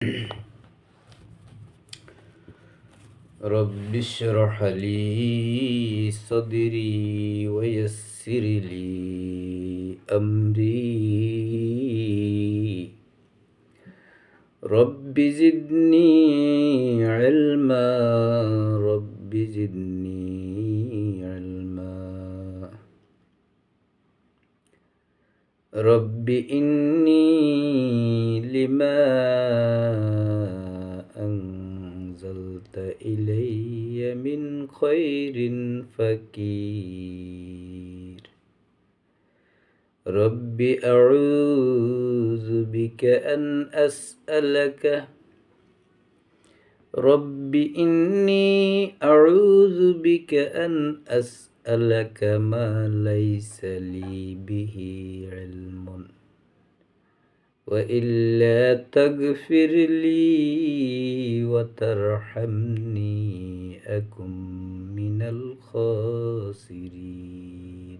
رب اشرح لي صدري ويسر لي أمري رب زدني علما رب زدني علما رب إني لما أنزلت إلي من خير فقير رب أعوذ بك أن أسألك رب إني أعوذ بك أن أسألك ما ليس لي به علم وإلا تغفر لي وترحمني أكن من الخاسرين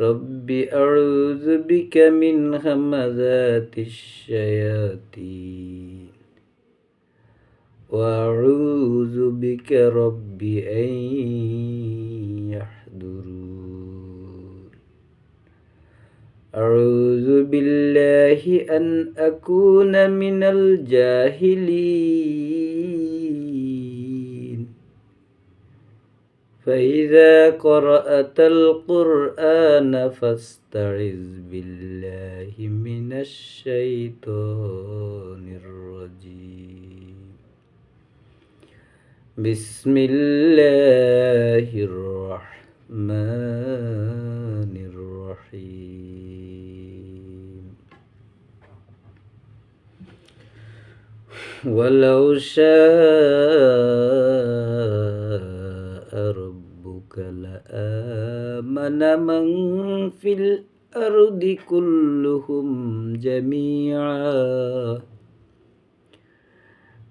رب أعوذ بك من همزات الشياطين وأعوذ بك رب أن يحضرون أعوذ بالله أن أكون من الجاهلين فإذا قرأت القرآن فاستعذ بالله من الشيطان الرجيم بسم الله الرحمن الرحيم ولو شاء ربك لآمن من في الأرض كلهم جميعا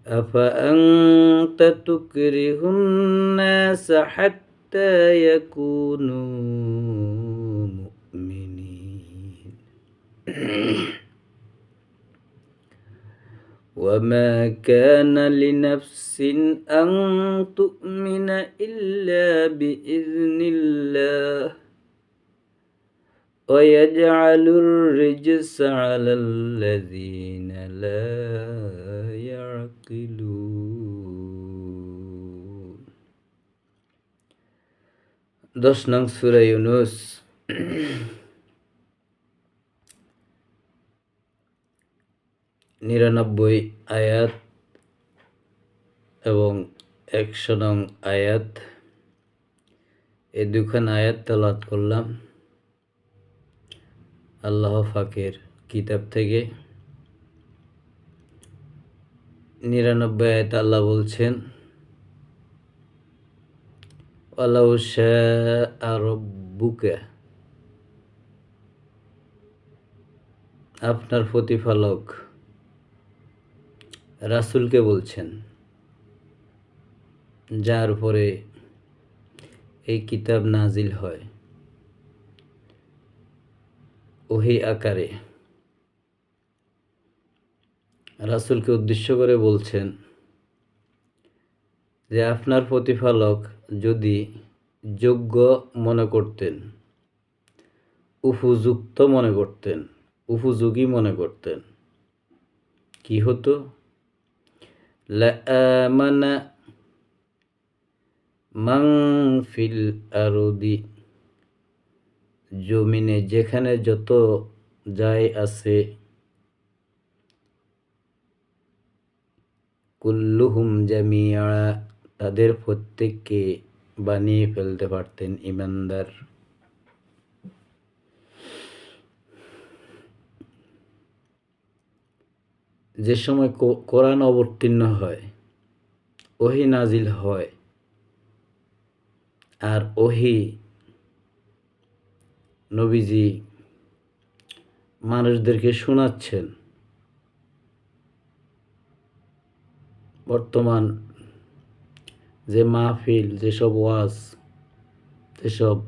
أفأنت تكره الناس حتى يكونوا مؤمنين وما كان لنفس أن تؤمن إلا بإذن الله ويجعل الرجس على الذين لا يعقلون 10 নং সূরা ইউনূস 99 আয়াত এবং 100 নং আয়াত এই দুখান আয়াত তেলাওয়াত করলাম আল্লাহ পাকের কিতাব থেকে। 99 আয়াত আল্লাহ বলছেন ওয়ালাউ শাআ রাব্বুকা, আপনার প্রতিপালক রাসূলকে বলছেন যার উপরে এই কিতাব নাজিল হয় ওহী আকারে। রাসূলকে উদ্দেশ্য করে বলছেন যে আপনার প্রতিপালক যদি যোগ্য মনে করতেন, উপযুক্ত মনে করতেন, উপযোগী মনে করতেন, কি হতো? লাআমানা মান ফিল আরদি, জমিনে যেখানে যত যাই আছে, কুল্লুহুম জামিআ, তাদের প্রত্যেককে বানিয়ে ফেলতে পারতেন ঈমানদার। যে সময় কোরআন অবতীর্ণ হয়, ওহী নাজিল হয়, আর ওহী নবীজি মানুষদেরকে শোনাচ্ছেন, বর্তমান যে মাহফিল, যেসব ওয়াজ, যেসব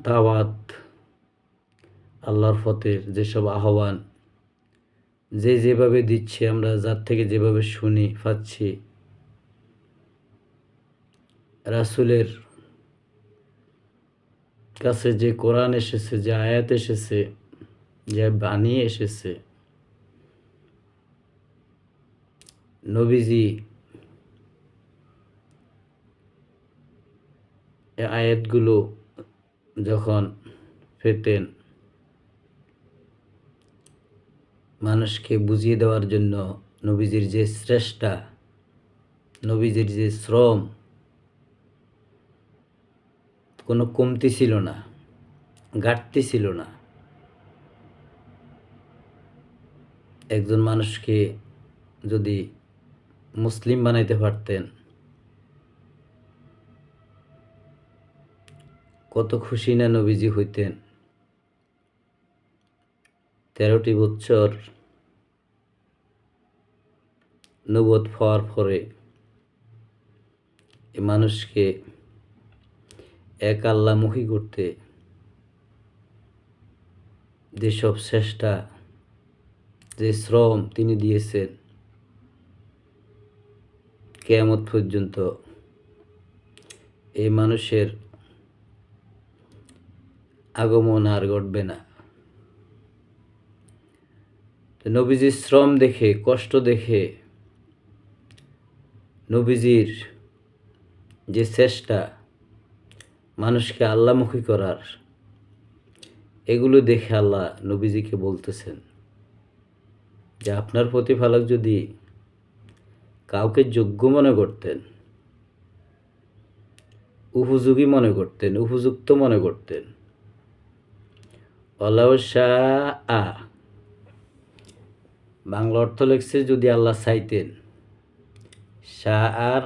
দাওয়াত, আল্লাহর পথের যেসব আহ্বান, যে যেভাবে দিচ্ছে, আমরা যার থেকে যেভাবে শুনি পাচ্ছি, রাসূলের কাছে যে কোরআন এসেছে, যে আয়াত এসেছে, যে বাণী এসেছে, নবীজি এই আয়াতগুলো যখন পেতেন, মানুষকে বুঝিয়ে দেওয়ার জন্য নবীজির যে চেষ্টা, নবীজির যে শ্রম, কোনো কমতি ছিল না, ঘাটতি ছিল না। একজন মানুষকে যদি মুসলিম বানাইতে পারতেন, কত খুশি না নবীজি হইতেন। 13টি বছর নবুয়ত পাওয়ার পরে এ মানুষকে এক আল্লাহমুখী করতে যেসব চেষ্টা, যে শ্রম তিনি দিয়েছেন, কিয়ামত পর্যন্ত এই মানুষের আগমন আর ঘটবে না। নবীজির শ্রম দেখে, কষ্ট দেখে, নবীজির যে চেষ্টা মানুষকে আল্লাহমুখী করার, এগুলো দেখে আল্লাহ নবীজিকে বলতেছেন যে আপনার প্রতিপালক যদি কাউকে যোগ্য মনে করতেন, উপযোগী মনে করতেন, উপযুক্ত মনে করতেন, আল্লাহ শাআ, বাংলা অর্থ লেখছে যদি আল্লাহ চাইতেন। শাআর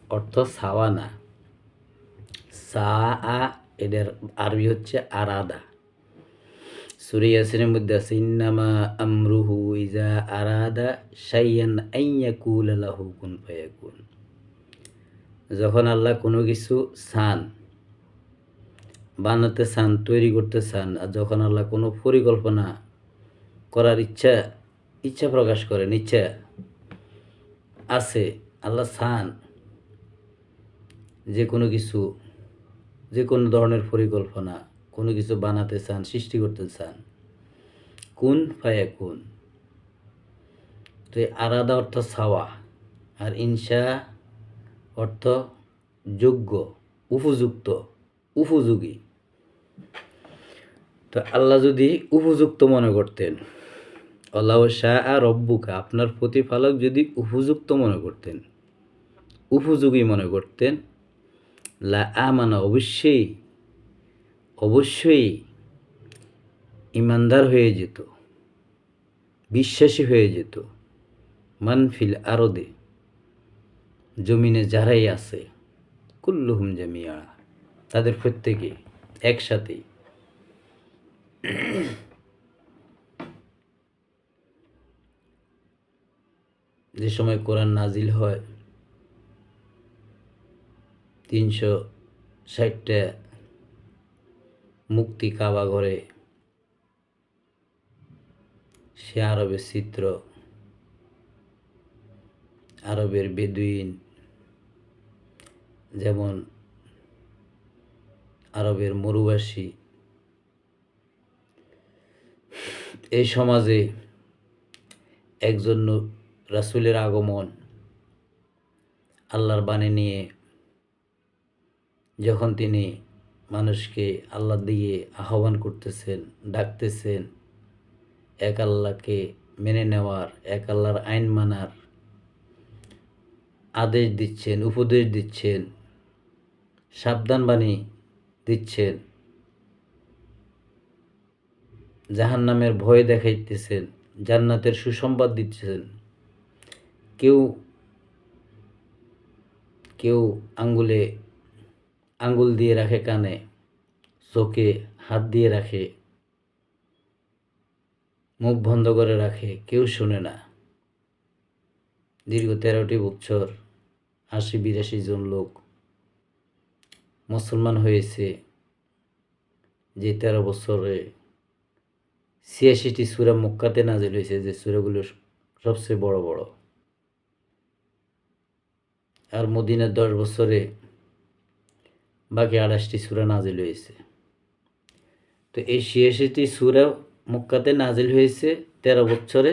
অর্থ চাওয়া না, শাআ এদের আরবি হচ্ছে আরাদা। সূরা ইয়াসিনের মধ্যে আছে ইন্নামা আমরুহু ইজা আরাদা শাইয়ান আন ইয়াকুলা লাহু কুন ফায়াকুন। যখন আল্লাহ কোনো কিছু চান, বানাতে চান, তৈরি করতে চান, আর যখন আল্লাহ কোনো পরিকল্পনা করার ইচ্ছা প্রকাশ করেন, ইচ্ছা আছে, আল্লাহ চান যে কোনো কিছু, যে কোনো ধরনের পরিকল্পনা, কোনো কিছু বানাতে চান, সৃষ্টি করতে চান, কুন ফায়াকুন। তো এই আরাদা অর্থ চাওয়া, আর ইনশা অর্থ যোগ্য, উপযুক্ত, উপযোগী। তো আল্লাহ যদি উপযুক্ত মনে করতেন, আল্লাহ শাআ রব্বুকা, আপনার প্রতিপালক যদি উপযুক্ত মনে করতেন, উপযোগী মনে করতেন, লা আমানা, অবশ্যই অবশ্যই ইমানদার হয়ে যেত, বিশ্বাসী হয়ে যেত, মানফিল আরদে, জমিনে যারাই আছে, কুল্লুহুম জামিয়া, তাদের প্রত্যেকে একসাথেই। যে সময় কোরআন নাজিল হয়, 360টা মুক্তি কাবা ঘরে, সে আরবের চিত্র, আরবের বেদুইন, যেমন আরবের মরুবাসী, এই সমাজে একজন রাসূলের আগমন, আল্লাহর বাণী নিয়ে যখন তিনি মানুষকে আল্লাহর দিকে আহ্বান করতেছেন, ডাকতেছেন, এক আল্লাহকে মেনে নেওয়ার, এক আল্লাহর আইন মানার আদেশ দিচ্ছেন, উপদেশ দিচ্ছেন, সাবধান বাণী দিচ্ছেন, জাহান্নামের ভয় দেখাইতেছেন, জান্নাতের সুসংবাদ দিচ্ছেন। কেউ কেউ আঙ্গুল দিয়ে রাখে কানে, চোখে হাত দিয়ে রাখে, মুখ বন্ধ করে রাখে, কেউ শোনে না। দীর্ঘ 13টি বছর 80-82 জন লোক মুসলমান হয়েছে, যে 13 বছরে 86টি সূরা মক্কাতে নাজিল হয়েছে, যে সূরাগুলো সবচেয়ে বড় বড়। আর মদিনার 10 বছরে বাকি 28টি সূরা নাজিল হয়েছে। তো এই 86টি সূরা মক্কাতে নাজিল হয়েছে, 13 বছরে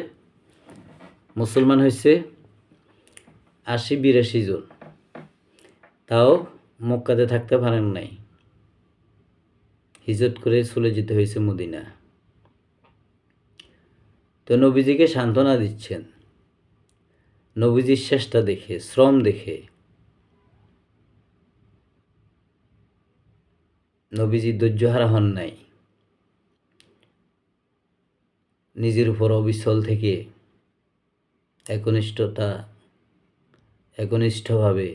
মুসলমান হয়েছে 80-82 জন, তাও মক্কাতে থাকতে পারেন নাই, হিজরত করে চলে যেতে হয়েছে মদিনা। তো নবীজিকে সান্ত্বনা দিচ্ছেন, নবীজির চেষ্টা দেখে, শ্রম দেখে। নবীজি ধৈর্যহারা হন নাই, নিজের উপর অবিচল থেকে একনিষ্ঠভাবে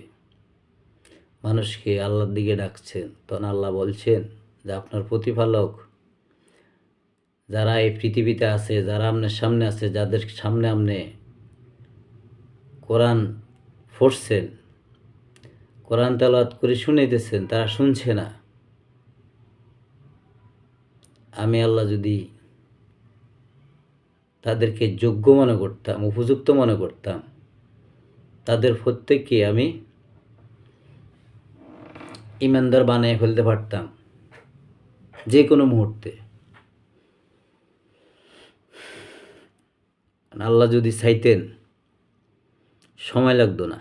মানুষকে আল্লাহর দিকে ডাকছেন। তখন আল্লাহ বলছেন যে আপনার প্রতিপালক যারা এই পৃথিবীতে আছে, যারা আপনার সামনে আছে, যাদের সামনে আপনি কোরআন পড়ছেন, কোরআন তেলাওয়াত করে শুনাইতেছেন, তারা শুনছে না। আমি আল্লাহ যদি তাদেরকে যোগ্য মনে করতাম, উপযুক্ত মনে করতাম, তাদের প্রত্যেককে আমি ইমানদার বানিয়ে ফেলতে পারতাম যে কোনো মুহূর্তে। আল্লাহ যদি চাইতেন সময় লাগতো না।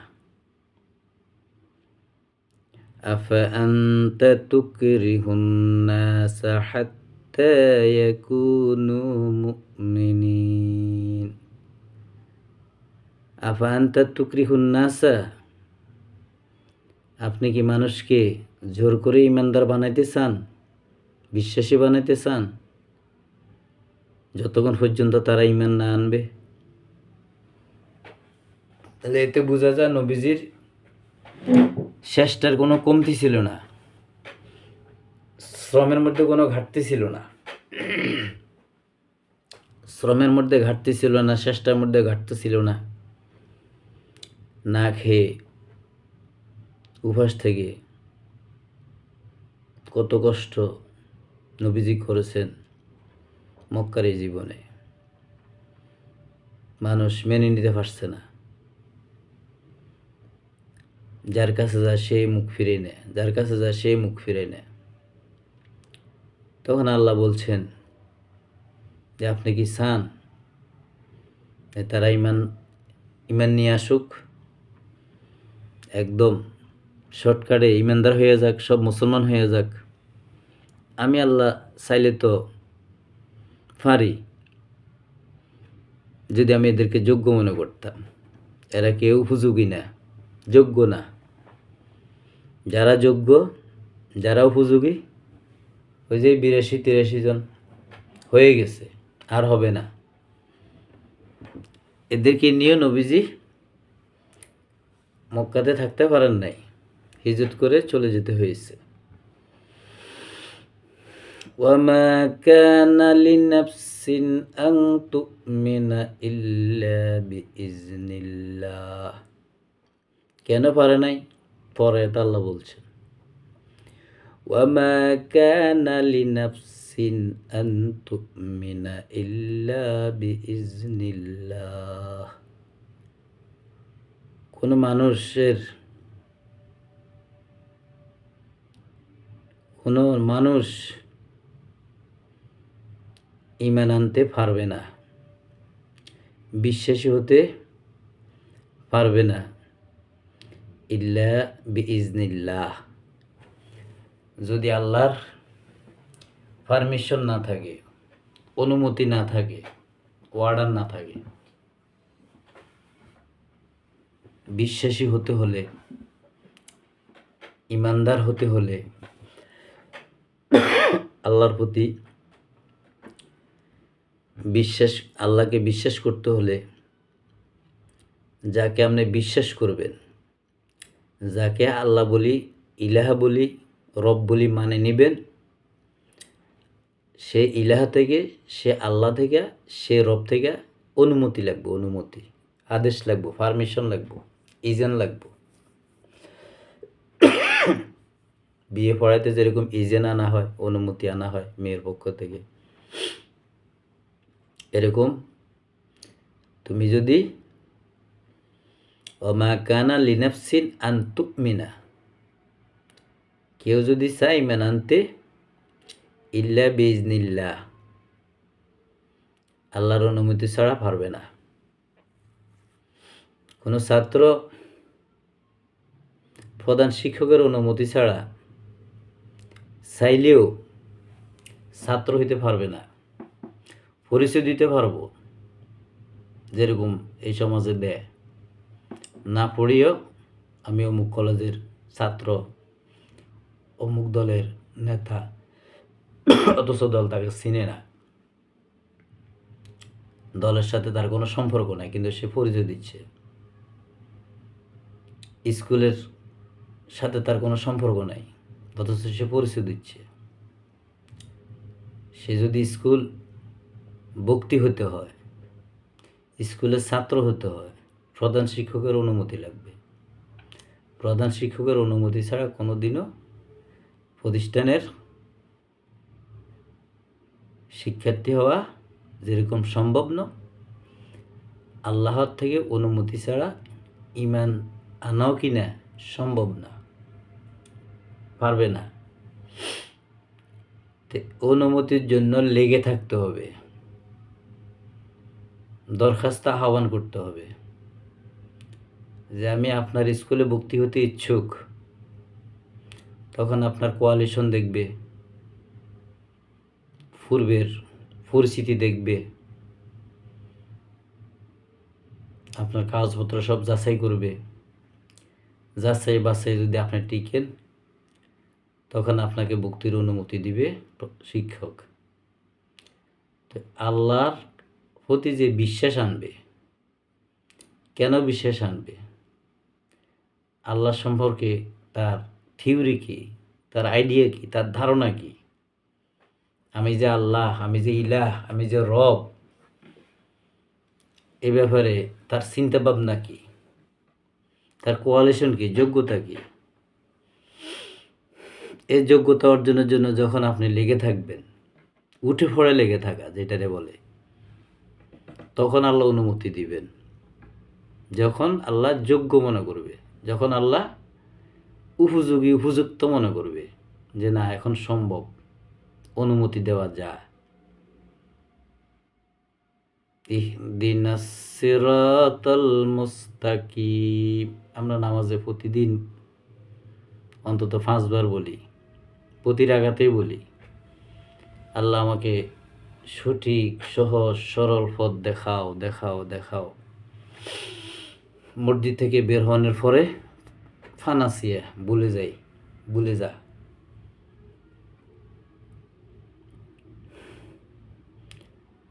আফাআনতা তুকরিহুন নাসা হাত্তা ইয়াকুনু মুমিনিন। আফাআনতা তুকরিহুন নাসা, আপনি কি মানুষকে জোর করে ইমানদার বানাইতে চান, বিশ্বাসী বানাইতে চান, যতক্ষণ পর্যন্ত তারা ইমান না আনবে? তাহলে এতে বোঝা যায় নবীজির চেষ্টার কোনো কমতি ছিল না, শ্রমের মধ্যে কোনো ঘাটতি ছিল না, শ্রমের মধ্যে ঘাটতি ছিল না, চেষ্টার মধ্যে ঘাটতি ছিল না। না খেয়ে উপাস থেকে কত কষ্ট নবীজি করেছেন মক্কার এই জীবনে, মানুষ মেনে নিতে পারছে না। যার কাছে যায় সেই মুখ ফিরে নেয়, যার কাছে যায় সেই মুখ ফিরে নেয়। তখন আল্লাহ বলছেন যে আপনি কি চান তারা ইমান নিয়ে আসুক, একদম শর্টকাটে ইমানদার হয়ে যাক, সব মুসলমান হয়ে যাক? আমি আল্লাহ চাইলে তো পারি, যদি আমি এদেরকে যোগ্য মনে করতাম। এরা কেউ উপযোগী না, যোগ্য না। যারা যোগ্য, যারা উপযোগী, ওই যে 82-83 জন হয়ে গেছে, আর হবে না। এদেরকে নিয়ে নবীজি মক্কাতে থাকতে পারেন নাই, হিজরত করে চলে যেতে হয়েছে। ওয়ামা কানা লিনাফসিন আন তুমিনা ইল্লা বিইজনিল্লাহ। কেন পারে নাই? পরে তা আল্লাহ বলছেন, ওয়ামা কানা লিনাফসিন আন তুমিনা ইল্লা বিইজনিল্লাহ। কোনো মানুষ ঈমান আনতে পারবে না, বিশ্বাসী হতে পারবে না, ইল্লা বিইজনিল্লাহ, যদি আল্লাহর পারমিশন না থাকে, অনুমতি না থাকে, অর্ডার না থাকে। বিশ্বাসী হতে হলে, ইমানদার হতে হলে, আল্লাহর প্রতি আল্লাহকে বিশ্বাস করতে হলে, যাকে আপনি বিশ্বাস করবেন, যাকে আল্লাহ বলি, ইলাহা বলি, রব বলি মানে নিবেন, সে ইলাহা থেকে, সে আল্লাহ থেকে, সে রব থেকে অনুমতি লাগবে, অনুমতি, আদেশ লাগবে, পারমিশন লাগবে, ইজান লাগবে। বিয়ে পড়াইতে যেরকম ইজেন আনা হয়, অনুমতি আনা হয় মেয়ের পক্ষ থেকে, এরকম তুমি যদি ওমা কানা লিনাফসিন আন তুমিনা, কেউ যদি চায় ইমান আনতে, ইল্লা বিইজনিল্লাহ, আল্লাহর অনুমতি ছাড়া পারবে না। কোনো ছাত্র প্রধান শিক্ষকের অনুমতি ছাড়া চাইলেও ছাত্র হইতে পারবে না। পরিচয় দিতে পারবো, যেরকম এই সমাজে দেয়, না পড়িও আমি অমুক কলেজের ছাত্র, অমুক দলের নেতা, অথচ দল তাকে চিনে না, দলের সাথে তার কোনো সম্পর্ক নাই, কিন্তু সে পরিচয় দিচ্ছে। স্কুলের সাথে তার কোনো সম্পর্ক নাই, অথচ সে পরিচয় দিচ্ছে। সে যদি স্কুল ভর্তি হতে হয়, স্কুলের ছাত্র হতে হয়, প্রধান শিক্ষকের অনুমতি লাগবে। প্রধান শিক্ষকের অনুমতি ছাড়া কোনো দিনও প্রতিষ্ঠানের শিক্ষার্থী হওয়া যেরকম সম্ভব না, আল্লাহর থেকে অনুমতি ছাড়া ইমান আনাও কিনা সম্ভব না, পারবে না। অনুমতির জন্য লেগে থাকতে হবে, দরখাস্ত আহ্বান করতে হবে যে আমি আপনার স্কুলে ভর্তি হতে ইচ্ছুক। তখন আপনার কোয়ালিশন দেখবে, পূর্বের পরিস্থিতি দেখবে, আপনার কাগজপত্র সব যাচাই করবে। যাচাই বাছাই যদি আপনি টিকেন, তখন আপনাকে ভর্তির অনুমতি দিবে শিক্ষক। তো আল্লাহর প্রতি যে বিশ্বাস আনবে, কেন বিশ্বাস আনবে? আল্লাহ সম্পর্কে তার থিওরি কি, তার আইডিয়া কি, তার ধারণা কি? আমি যে আল্লাহ, আমি যে ইলাহ, আমি যে রব, এ ব্যাপারে তার চিন্তা ভাবনা কি, তার কোয়ালিশন কি, যোগ্যতা কি? এই যোগ্যতা অর্জনের জন্য যখন আপনি লেগে থাকবেন, উঠে পড়ে লেগে থাকা যেটারে বলে, তখন আল্লাহ অনুমতি দিবেন। যখন আল্লাহ যোগ্য মনে করবে, যখন আল্লাহ উপযোগী উপযুক্ত মনে করবে যে না এখন সম্ভব, অনুমতি দেওয়া যায়। ইহদিনাস সিরাতাল মুস্তাকিম, আমরা নামাজে প্রতিদিন অন্তত 5 বার বলি, প্রতি রাকাতেই বলি, আল্লাহ আমাকে সঠিক সহজ সরল পথ দেখাও, দেখাও, দেখাও। মসজিদ থেকে বের হওয়ার পরে ফানাসিয়া ভুলে যাই, ভুলে যা।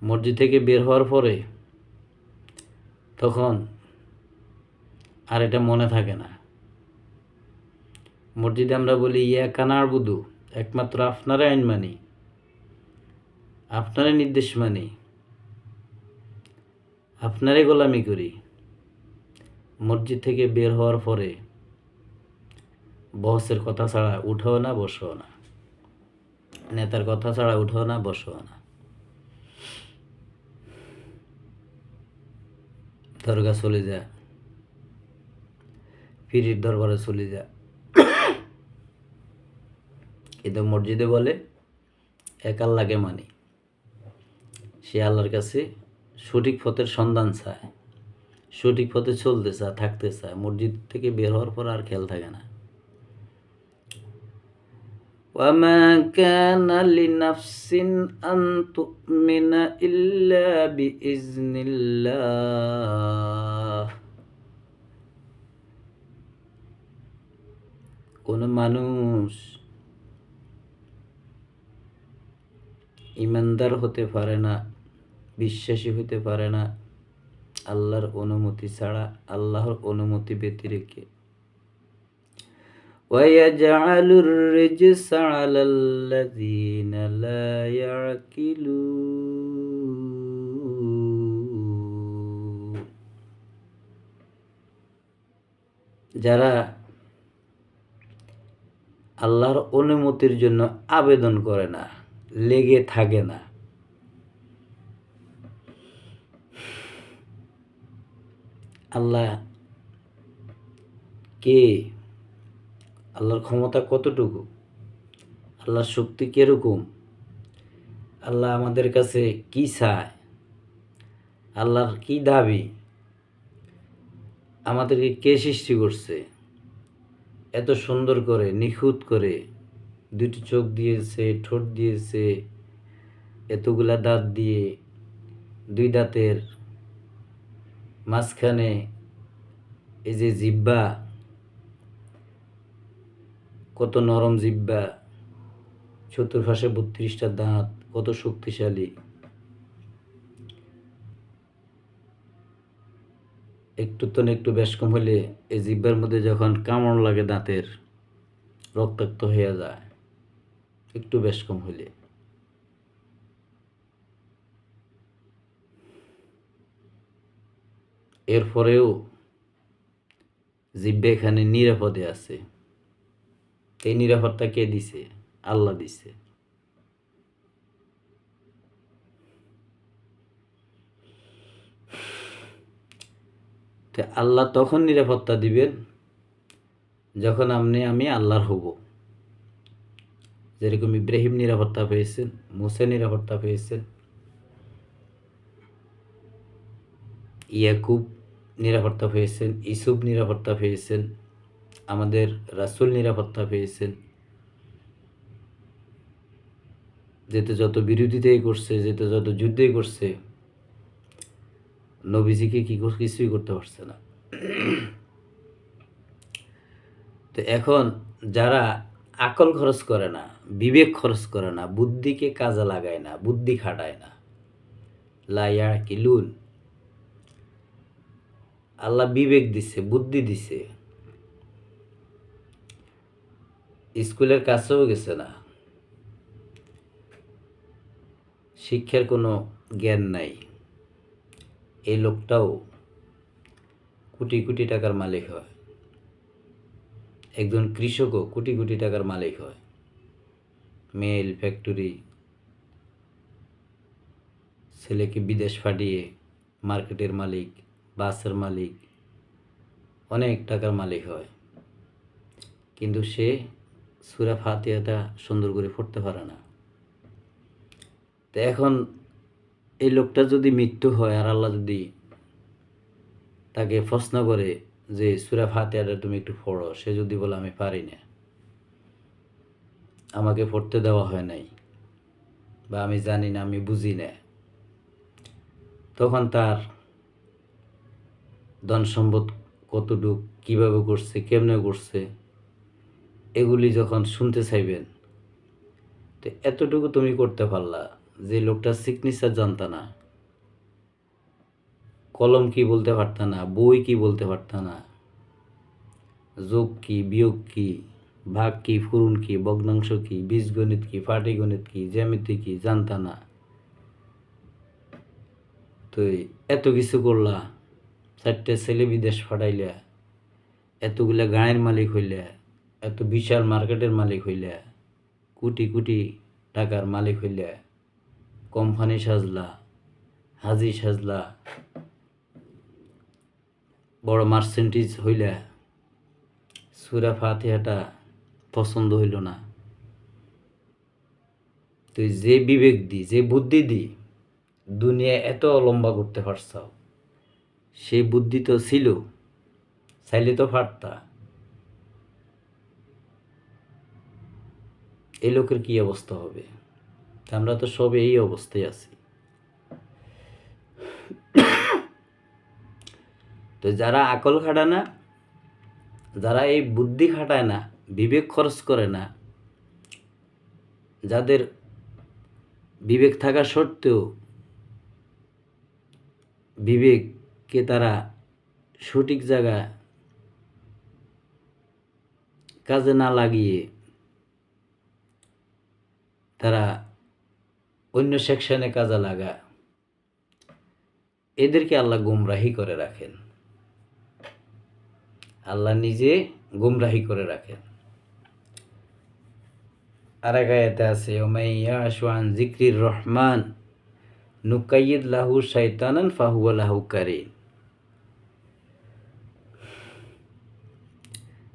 মসজিদ থেকে বের হওয়ার পরে তখন আর এটা মনে থাকে না। মসজিদে আমরা বলি ইয়া কানার বুধু, একমাত্র আপনারা আইন মানি, আপনারা নির্দেশ মানি, আপনারই গোলামি করি। মসজিদ থেকে বের হওয়ার পরে বসের কথা ছাড়া উঠাও না, বসও না, নেতার কথা ছাড়া উঠাও না, বসও না। দরগা চলে যা, পীরের দরবারে চলে যা, কিন্তু মসজিদে বলে এক আল্লাহকে মানি। সে আল্লাহর কাছে সঠিক পথের সন্ধান চায়, সঠিক পথে চলতে চায়, থাকতে চায়। মসজিদ থেকে বের হওয়ার পর আর খেয়াল থাকে না। وما كان لنفس أن تؤمن إلا بإذن الله, কোন মানুষ ইমানদার হতে পারে না, বিশ্বাসী হতে পারে না আল্লাহর অনুমতি ছাড়া, আল্লাহর অনুমতি ব্যতিরেকে। وَيَجْعَلُ الرِّجْسَ عَلَى الَّذِينَ لَا يَعْقِلُونَ, যারা আল্লাহর অনুমতির জন্য আবেদন করে না, লেগে থাকে না, আল্লাহ কে, আল্লাহর ক্ষমতা কতটুকু, আল্লাহর শক্তি কীরকম, আল্লাহ আমাদের কাছে কি চায়, আল্লাহর কি দাবি, আমাদেরকে কে সৃষ্টি করছে, এত সুন্দর করে নিখুঁত করে দুটি চোখ দিয়েছে, ঠোঁট দিয়েছে, এতগুলা দাঁত দিয়ে, দুই দাঁতের মাঝখানে এই যে জিহ্বা, কত নরম জিহ্বা, চতুর্পাশে 32টা দাঁত, কত শক্তিশালী। একটু বেশ কম হলে এই জিহ্বার মধ্যে যখন কামড় লাগে দাঁতের, রক্তাক্ত হয়ে যায় একটু বেশ কম হলে। এরপরেও জিহ্বা এখানে নিরাপদে আছে। এই নিরাপত্তা কে দিছে? আল্লাহ দিছে। আল্লাহ তখন নিরাপত্তা দিবেন যখন আমি আল্লাহর হব। যেরকম ইব্রাহিম নিরাপত্তা পেয়েছেন, মুসা নিরাপত্তা পেয়েছেন, ইয়াকুব নিরাপত্তা পেয়েছেন, ইসুফ নিরাপত্তা পেয়েছেন, আমাদের রাসূল নিরাপত্তা পেয়েছেন। যেতে যত বিরোধিতাই করছে, যেতে যত যুদ্ধই করছে, নবীজিকে কিছুই করতে পারছে না। তো এখন যারা আকল খরচ করে না, বিবেক খরচ করে না, বুদ্ধিকে কাজে লাগায় না, বুদ্ধি খাটায় না, লা ইয়াকিলুন, আল্লাহ বিবেক দিছে, বুদ্ধি দিছে, স্কুলের কাছেও গেছে না, শিক্ষার কোনো জ্ঞান নাই, এই লোকটাও কোটি কোটি টাকার মালিক হয়। একজন কৃষকও কোটি কোটি টাকার মালিক হয়। মেল ফ্যাক্টরি, ছেলেকে বিদেশ পাঠিয়ে মার্কেটের মালিক, বাসের মালিক, অনেক টাকার মালিক হয়, কিন্তু সে সূরা ফাতিহাটা সুন্দর করে পড়তে পারে না। তো এখন এই লোকটা যদি মৃত্যু হয় আর আল্লাহ যদি তাকে প্রশ্ন করে যে সূরা ফাতিহাটা তুমি একটু পড়ো, সে যদি বলে আমি পারি না, আমাকে পড়তে দেওয়া হয় নাই, বা আমি জানি না, আমি বুঝি না, তখন তার ধন সম্পদ কতটুক, কীভাবে করছে, কেমনে করছে, এগুলি যখন শুনতে চাইবেন, তো এতটুকু তুমি করতে পারলা যে লোকটা সিগনেচার জানতা না, কলম কি বলতে পারতা না, বই কি বলতে পারতা না, যোগ কি, বিয়োগ কি, ভাগ কি, ফুরুন কি, ভগ্নাংশ কি, বীজগণিত কি, পাটিগণিত কি, জ্যামিতি কি জানতা না, তো এত কিছু করলা, 4টে ছেলে বিদেশ পাঠাইলা, এতগুলা গাঁয়ের মালিক হইলা, এত বিশাল মার্কেটের মালিক হইলা, কোটি কোটি টাকার মালিক হইলা, কোম্পানি সাজলা, হাজি সাজলা, বড় মার্সেন্টিজ হইলা, সূরা ফাতিহাটা পছন্দ হইল না, তুই যে বিবেক দি, যে বুদ্ধি দি দুনিয়া এত লম্বা করতে পারছ, সেই বুদ্ধি তো ছিল, চাইলে তো পারতা। এই লোকের কি অবস্থা হবে? আমরা তো সব এই অবস্থায় আছি। তো যারা আকল খাটায় না, যারা এই বুদ্ধি খাটায় না, বিবেক খরচ করে না, যাদের বিবেক থাকা সত্ত্বেও বিবেককে তারা সঠিক জায়গায় কাজে না লাগিয়ে তারা অন্য সেকশনে কাজে লাগায়, এদেরকে আল্লাহ গুমরাহি করে রাখেন, আল্লাহ নিজে গুমরাহি করে রাখেন। আর এক আয়াতে আছে, ওমাই ইয়াশু আন যিকরির রহমান নুকাইয়িদ লাহু শাইতানান ফাহুয়া লাহু কারিন।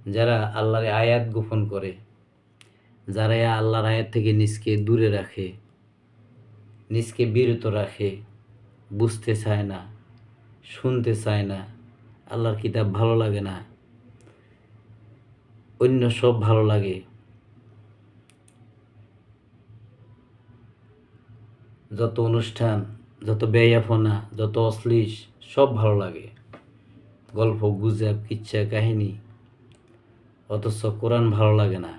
যারা আল্লাহর আয়াত গোপন করে, যারা আল্লাহর আয়াত থেকে নিজকে দূরে রাখে, নিজকে বিরত রাখে, বুঝতে চায় না, শুনতে চায় না, আল্লাহর কিতাব ভালো লাগে না, অন্য সব ভালো লাগে, যত অনুষ্ঠান, যত ব্যয়াপনা, যত অশ্লীল সব ভালো লাগে, গল্প গুজব কিচ্ছা কাহিনী, অথচ কোরআন ভালো লাগে না।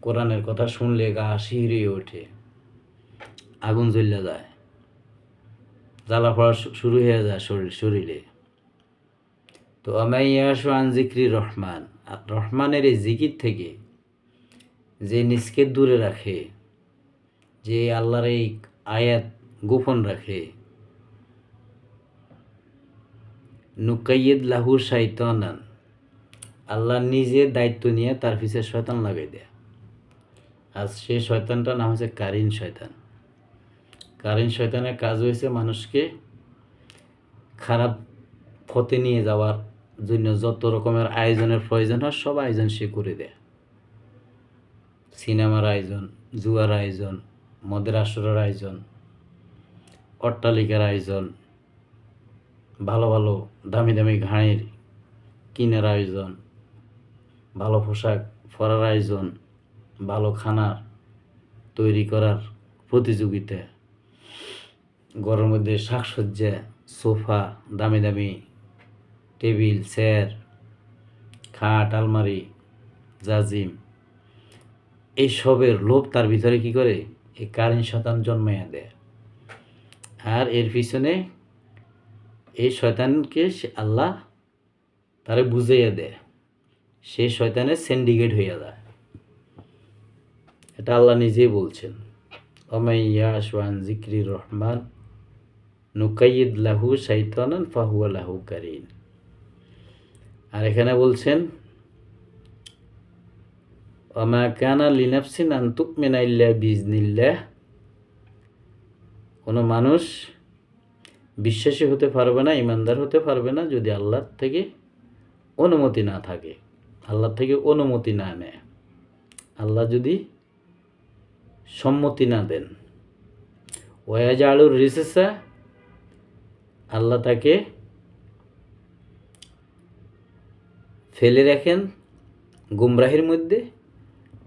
কোরআনের কথা শুনলে গা শিহরিয়ে ওঠে, আগুন জ্বলে যায়, জ্বালা পড়া শুরু হয়ে যায় শরীরে। তো আমাইয়াশু আন জিক্রি রহমান, রহমানের এই জিকির থেকে যে নিজকে দূরে রাখে, যে আল্লাহর এই আয়াত গোপন রাখে, নুকাইয়িদ লাহু শাইতানান, আল্লাহ নিজে দায়িত্ব নিয়ে তার পিছে শয়তান লাগাই দেয়। আজ সেই শয়তানটার নাম হচ্ছে কারিন শয়তান। কারিন শয়তানের কাজ হয়েছে মানুষকে খারাপ পথে নিয়ে যাওয়ার জন্য যত রকমের আয়োজনের প্রয়োজন হয় সব আয়োজন সে করে দেয়। সিনেমার আয়োজন, জুয়ার আয়োজন, মদের আসরের আয়োজন, অট্টালিকার আয়োজন, ভালো ভালো দামি দামি ঘাড়ির কিনার আয়োজন, ভালো পোশাক পরার আয়োজন, ভালো খানার তৈরি করার প্রতিযোগিতা, ঘরের মধ্যে শাকসজ্জা, সোফা, দামি দামি টেবিল, চেয়ার, খাট, আলমারি, জাজিম, এইসবের লোভ তার ভিতরে কি করে এই কারিন শয়তান জন্মাইয়া দেয়। আর এর পিছনে এই শয়তানকে আল্লাহ তারে বুঝাইয়া দেয়, সে শয়তানের সিন্ডিকেট হইয়া যায়। এটা আল্লাহ নিজেই বলছেন, ওমাইয়াশু আন জিক্রি রহমান নুকাইয়িদ লাহু শাইতানান ফাহুয়া লাহু কারিন। আর এখানে বলছেন ওমা কানা লিনাফসিন আন তুমিনা ইল্লা বিইজনিল্লাহ, কোনো মানুষ বিশ্বাসী হতে পারবে না, ইমানদার হতে পারবে না যদি আল্লাহর থেকে অনুমতি না থাকে, আল্লাহর থেকে অনুমতি না নেয়, আল্লাহ যদি সম্মতি না দেন। ওয়াজালুর রিসেসা, আল্লাহ তাকে ফেলে রাখেন গুমরাহির মধ্যে,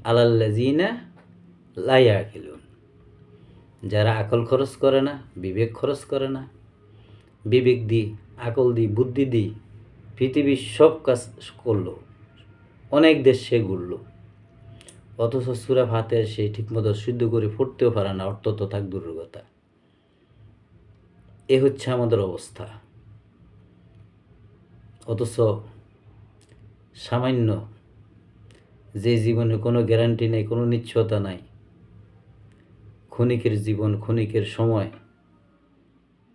আলাল্লাযিনা লা ইয়াকিলুন, যারা আকল খরচ করে না, বিবেক খরচ করে না, বিবেক দি, আকল দি, বুদ্ধি দি পৃথিবীর সব কাজ করলো, অনেক দেশ সে ঘুরল, অথচ সূরা ফাতিহা সে ঠিকমতো শুদ্ধ করে পড়তেও পারে না, অর্থ তো থাক দূরের কথা। এ হচ্ছে আমাদের অবস্থা। অথচ সামান্য যে জীবনে কোনো গ্যারান্টি নেই, কোনো নিশ্চয়তা নাই, ক্ষণিকের জীবন, ক্ষণিকের সময়,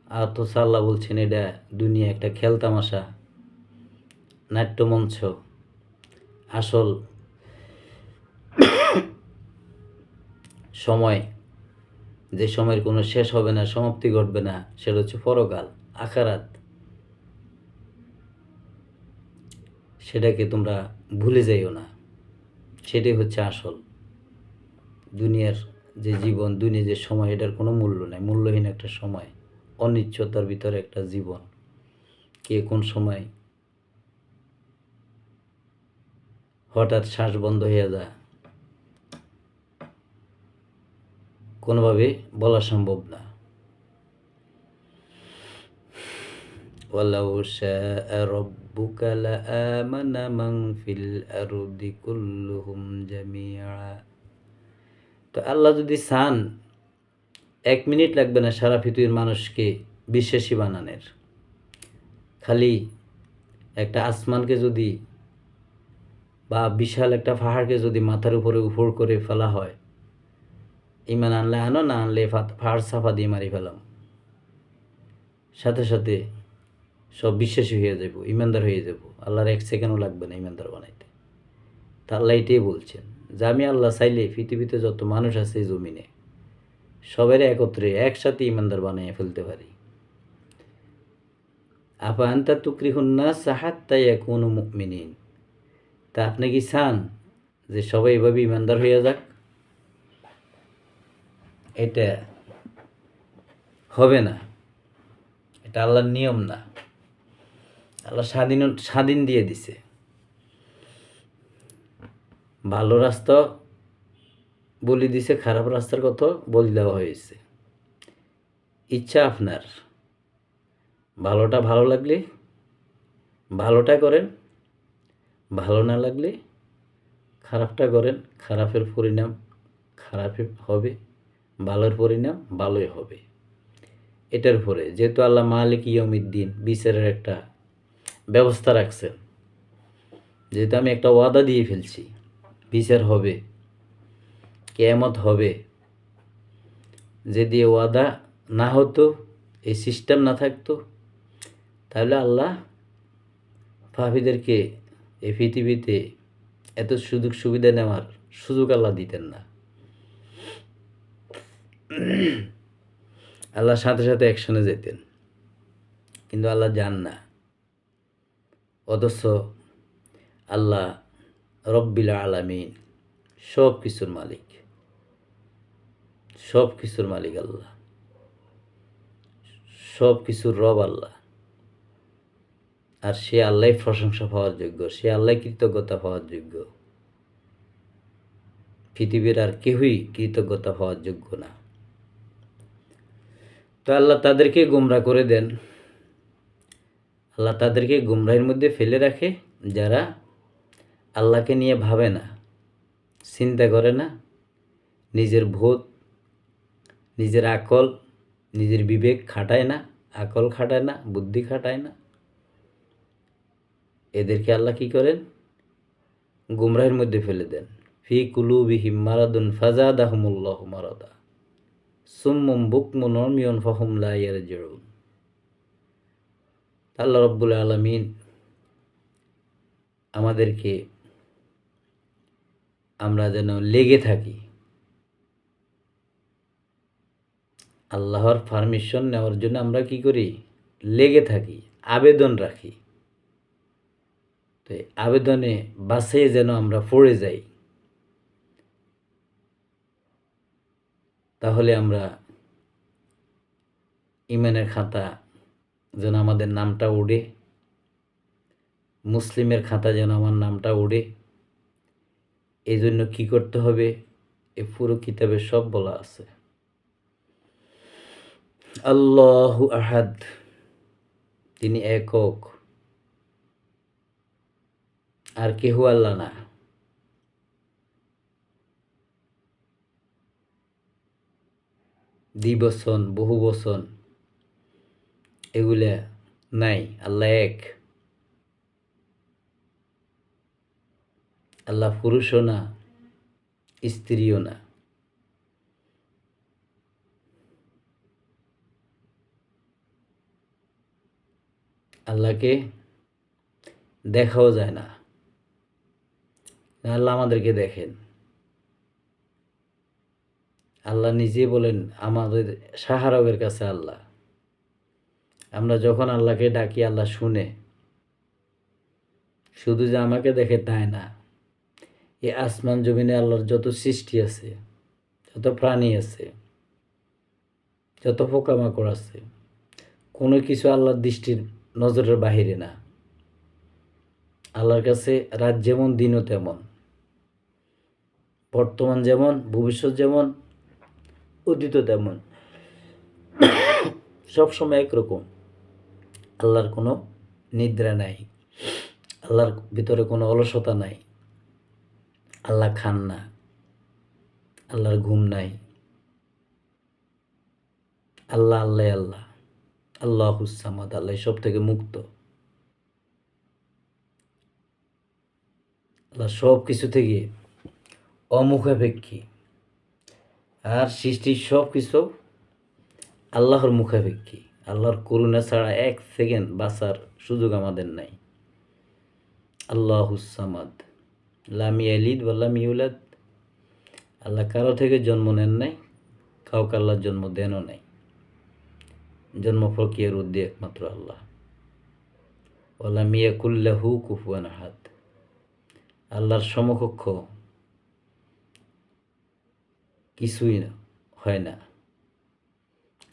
আর তো আল্লাহ বলছেন এটা দুনিয়া একটা খেলতামাশা, নাট্যমঞ্চ, আসল সময়, যে সময়ের কোনো শেষ হবে না, সমাপ্তি ঘটবে না, সেটা হচ্ছে পরকাল, আখিরাত। সেটাকে তোমরা ভুলে যাইও না, সেটাই হচ্ছে আসল। দুনিয়ার যে জীবন, দুনিয়ার যে সময়, এটার কোনো মূল্য নেই, মূল্যহীন একটা সময়, অনিশ্চয়তার ভিতরে একটা জীবন। কে কোন সময় হঠাৎ শ্বাস বন্ধ হয়ে যায় কোনোভাবে বলা সম্ভব না। ওয়ালাউ শাআ রাব্বুকা লাআমানা মান ফিল আরদি কুল্লুহুম জামিআ। তো আল্লাহ যদি চান 1 মিনিট লাগবে না সারা পৃথিবীর মানুষকে বিশ্বাসী বানানোর। খালি একটা আসমানকে যদি বা বিশাল একটা পাহাড়কে যদি মাথার উপরে উপর করে ফেলা হয়, ইমান আনলে আনো, না আনলে পাহাড় চাপা দিয়ে মারি ফেলাম, সাথে সাথে সব বিশ্বাসী হয়ে যাব, ইমানদার হয়ে যাব, আল্লাহর 1 সেকেন্ডও লাগবে না ইমানদার বানাইতে। তা আল্লাহ এটাই বলছেন যে আমি আল্লাহ চাইলে পৃথিবীতে যত মানুষ আছে এই জমিনে সবাই একত্রে একসাথে ইমানদার বানিয়ে ফেলতে পারি। আফা আনতা তুকরিহুন নাস হাত্তা ইয়াকুনু মুমিনিন, তা আপনি কি চান যে সবাই এভাবে ইমানদার হইয়া যাক? এটা হবে না, এটা আল্লাহর নিয়ম না। আল্লাহ স্বাধীন দিয়ে দিছে। ভালো রাস্তা বলে দিছে, খারাপ রাস্তার কথা বলে দেওয়া হয়েছে। ইচ্ছা আপনার, ভালোটা ভালো লাগলে ভালোটা করেন, ভালো না লাগলে খারাপটা করেন। খারাপের পরিণাম খারাপই হবে, ভালোর পরিণাম ভালোই হবে। এটার উপরে যেহেতু আল্লাহ মালিক ইয়াউমিদ্দিন, বিচারের একটা ব্যবস্থা রাখছেন, যেহেতু আমি একটা ওয়াদা দিয়ে ফেলছি, বিচার হবে, কিয়ামত হবে, যদি ওয়াদা না হতো, এই সিস্টেম না থাকতো, তাহলে আল্লাহ পাপীদেরকে এই পৃথিবীতে এত সুযোগ সুবিধা নেওয়ার সুযোগ আল্লাহ দিতেন না। আল্লাহ সাথে সাথে অ্যাকশনে যেতেন, কিন্তু আল্লাহ যান না। অথচ আল্লাহ রব্বিল আলামিন, সব কিছুর মালিক, সব কিছুর মালিক আল্লাহ, সব কিছুর রব আল্লাহ। আর সে আল্লাহ প্রশংসা পাওয়ার যোগ্য, সে আল্লাহ কৃতজ্ঞতা পাওয়ার যোগ্য। পৃথিবীর আর কেউই কৃতজ্ঞতা পাওয়ার যোগ্য না। তো আল্লাহ তাদেরকে গোমরা করে দেন, আল্লাহ তাদেরকে গোমরাহের মধ্যে ফেলে রাখে যারা আল্লাহকে নিয়ে ভাবে না, চিন্তা করে না, নিজের বোধ, নিজের আকল, নিজের বিবেক খাটায় না, আকল খাটায় না, বুদ্ধি খাটায় না। এদেরকে আল্লাহ কী করেন? গুমরাহের মধ্যে ফেলে দেন। ফি কুলুবিহিম মারাদুন ফাজাদাহুমুল্লাহু মারাদা সুম্মুম বুকমুন উময়ুন ফাহুম লা ইয়ারজিউন। আল্লাহ রাব্বুল আলামিন আমাদেরকে, আমরা যেন লেগে থাকি, আল্লাহর পারমিশন নেওয়ার জন্য আমরা কি করি? লেগে থাকি, আবেদন রাখি। তো আবেদনে বাসে যেন আমরা পড়ে যাই, তাহলে আমরা ইমানের খাতা যেন আমাদের নামটা উড়ে, মুসলিমের খাতা যেন আমার নামটা উড়ে। এই জন্য কী করতে হবে? এ পুরো কিতাবে সব বলা আছে। আল্লাহু আহাদ, তিনি একক, আর কেহ আল্লাহ না। দ্বিবচন, বহু বচন এগুলা নাই, আল্লাহ এক। আল্লাহ পুরুষও না, স্ত্রীও না। আল্লাহকে দেখাও যায় না, আল্লাহ আমাদেরকে দেখেন। আল্লাহ নিজে বলেন আমাদের সাহারগের কাছে আল্লাহ। আমরা যখন আল্লাহকে ডাকি আল্লাহ শুনে। শুধু যে আমাকে দেখে তাই না, এই আসমান জমিনে আল্লাহর যত সৃষ্টি আছে, যত প্রাণী আছে, যত পোকামাকড় আছে, কোনো কিছু আল্লাহর দৃষ্টির নজরের বাহিরে না। আল্লাহর কাছে রাত যেমন দিনও তেমন, বর্তমান যেমন, ভবিষ্যৎ যেমন, অতীত তেমন, সবসময় একরকম। আল্লাহর কোনো নিদ্রা নাই, আল্লাহর ভিতরে কোনো অলসতা নাই, আল্লাহ খান না, আল্লাহর ঘুম নাই। আল্লাহ আল্লাহ আল্লাহ, আল্লাহুস সামাদ, আল্লাহ সব থেকে মুক্ত। আল্লাহ সব কিছু থেকে অমুখাপেক্ষী। আর সৃষ্টির সব কিছু আল্লাহর মুখাপেক্ষী। আল্লাহর করুণা ছাড়া এক সেকেন্ড বাঁচার সুযোগ আমাদের নাই। আল্লাহুস সামাদ, লাম ইয়ালিদ ওয়া লাম ইউলাদ। আল্লাহ কারো থেকে জন্ম নেন নাই, কাউকে আল্লাহ জন্ম দেনও নাই। জন্ম প্রক্রিয়ার উদ্দে একমাত্র আল্লাহ। ওয়া লাম ইয়াকুল লাহু কুফুয়ান আহাদ। আল্লাহর সমকক্ষ কিছুই হয় না,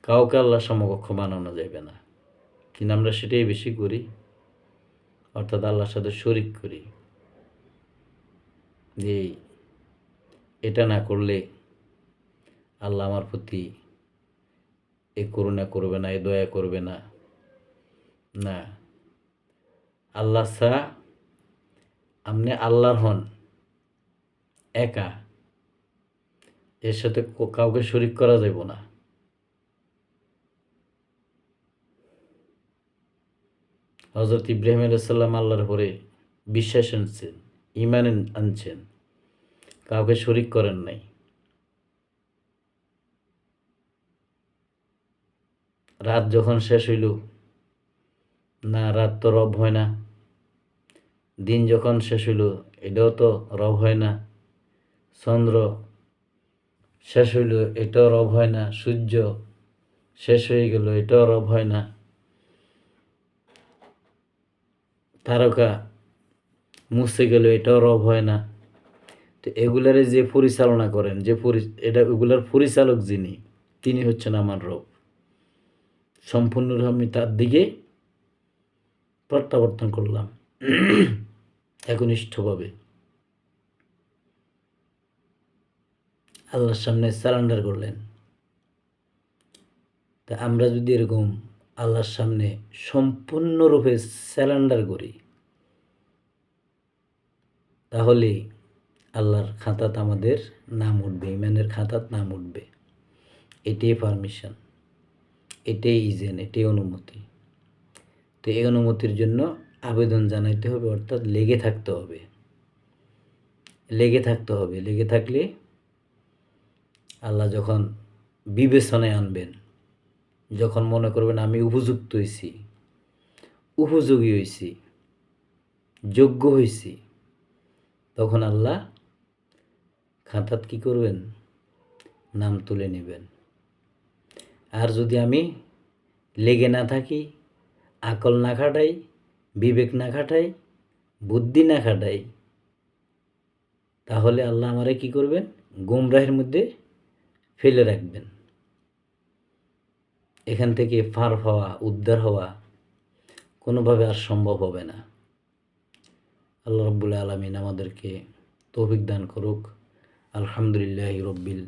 কাউকে আল্লাহর সমকক্ষ বানানো যাবে না। কিন্তু আমরা সেটাই বেশি করি, অর্থাৎ আল্লাহর সাথে শরিক করি যে এটা না করলে আল্লাহ আমার প্রতি এ করুণা করবে না, এ দয়া করবে না। না, আল্লাহ ছাড়া আপনি আল্লাহর হন একা, এর সাথে কাউকে শরিক করা যাব না। হজরত ইব্রাহিম আলাইসাল্লাম আল্লাহর পরে বিশ্বাস আনছেন, ইমান আনছেন, কাউকে শরিক করেন নাই। রাত যখন শেষ হইল, না রাত তো রব হয় না। দিন যখন শেষ হইল, এটাও তো রব হয় না। চন্দ্র শেষ হইল, এটাও রব হয় না। সূর্য শেষ হয়ে গেল, এটাও রব হয় না। তারকা মুছে গেল, এটাও রব হয় না। তো এগুলারে যে পরিচালনা করেন, যে এগুলার পরিচালক যিনি, তিনি হচ্ছেন আমার রব। সম্পূর্ণরূপে আমি তার দিকে প্রত্যাবর্তন করলাম একনিষ্ঠভাবে, আল্লাহর সামনে সারেন্ডার করলেন। তা আমরা যদি এরকম আল্লাহর সামনে সম্পূর্ণরূপে সারেন্ডার করি, তাহলে আল্লাহর খাতাত আমাদের নাম উঠবে, ইমানের খাতাত নাম উঠবে। এটাই পারমিশন, এটাই ইজেন, এটাই অনুমতি। তো এই অনুমতির জন্য আবেদন জানাইতে হবে, অর্থাৎ লেগে থাকতে হবে। লেগে থাকতে হবে, লেগে থাকলে আল্লাহ যখন বিবেচনায় আনবেন, যখন মনে করবেন আমি উপযুক্ত হয়েছি, উপযোগী হয়েছি, যোগ্য হয়েছি, তখন আল্লাহ খাতাত কি করবেন, নাম তুলে নেবেন। আর যদি আমি লেগে না থাকি, আকল না খাটাই, বিবেক না খাটাই, বুদ্ধি না খাটাই, তাহলে আল্লাহ আমারে কি করবেন, গুমরাহের মধ্যে ফেলে রাখবেন। এখান থেকে পার হওয়া, উদ্ধার হওয়া কোনোভাবে আর সম্ভব হবে না। আল্লাহ রাব্বুল আলামিন আমাদেরকে তৌফিক দান করুক। আলহামদুলিল্লাহি রাব্বিল